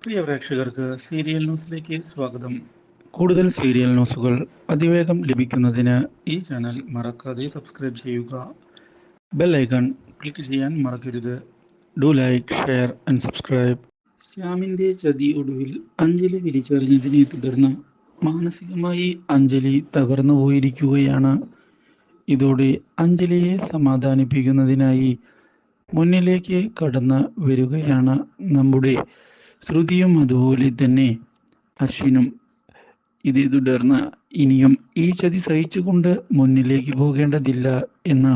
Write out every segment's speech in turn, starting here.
പ്രിയ പ്രേക്ഷകർക്ക് സീരിയൽ ന്യൂസിലേക്ക് സ്വാഗതം. കൂടുതൽ സീരിയൽ ന്യൂസുകൾ അതിവേഗം ലഭിക്കുന്നതിന് ഈ ചാനൽ മറക്കാതെ സബ്സ്ക്രൈബ് ചെയ്യുക. ബെൽ ഐക്കൺ ക്ലിക്ക് ചെയ്യാൻ മറക്കരുത്. Do like, share and subscribe. ശ്യാമിന്റെ ചതി ഒടുവിൽ അഞ്ജലി തിരിച്ചറിഞ്ഞതിനെ തുടർന്ന് മാനസികമായി അഞ്ജലി തകർന്നു പോയിരിക്കുകയാണ്. ഇതോടെ അഞ്ജലിയെ സമാധാനിപ്പിക്കുന്നതിനായി മുന്നിലേക്ക് കടന്നു വരികയാണ് നമ്മുടെ ശ്രുതിയും അതുപോലെ തന്നെ അശ്വിനും. ഇതേ തുടർന്ന് ഇനിയും ഈ ചതി സഹിച്ചുകൊണ്ട് മുന്നിലേക്ക് പോകേണ്ടതില്ല എന്ന്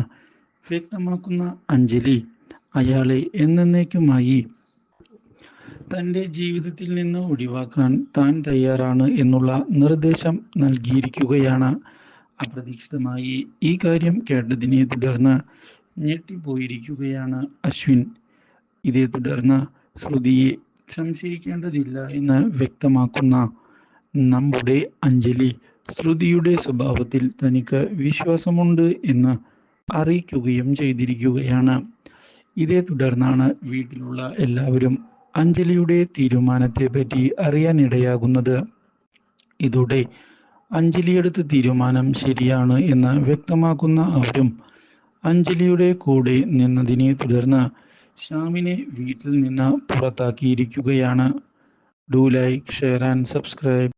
വ്യക്തമാക്കുന്ന അഞ്ജലി അയാളെ എന്നേക്കുമായി തൻ്റെ ജീവിതത്തിൽ നിന്ന് ഒഴിവാക്കാൻ താൻ തയ്യാറാണ് എന്നുള്ള നിർദ്ദേശം നൽകിയിരിക്കുകയാണ്. അപ്രതീക്ഷിതമായി ഈ കാര്യം കേട്ടതിനെ തുടർന്ന് ഞെട്ടിപ്പോയിരിക്കുകയാണ് അശ്വിൻ. ഇതേ തുടർന്ന് ശ്രുതിയെ സംശയിക്കേണ്ടതില്ല എന്ന് വ്യക്തമാക്കുന്ന നമ്മുടെ അഞ്ജലി ശ്രുതിയുടെ സ്വഭാവത്തിൽ തനിക്ക് വിശ്വാസമുണ്ട് എന്ന് അറിയിക്കുകയും ചെയ്തിരിക്കുകയാണ്. ഇതേ തുടർന്നാണ് വീട്ടിലുള്ള എല്ലാവരും അഞ്ജലിയുടെ തീരുമാനത്തെ പറ്റി അറിയാനിടയാകുന്നത്. ഇതോടെ അഞ്ജലി എടുത്ത തീരുമാനം ശരിയാണ് എന്ന് വ്യക്തമാക്കുന്ന അവരും അഞ്ജലിയുടെ കൂടെ നിന്നതിനെ തുടർന്ന് ശ്യാമിനെ വീട്ടിൽ നിന്ന് പുറത്താക്കിയിരിക്കുകയാണ്. Do like, share and subscribe.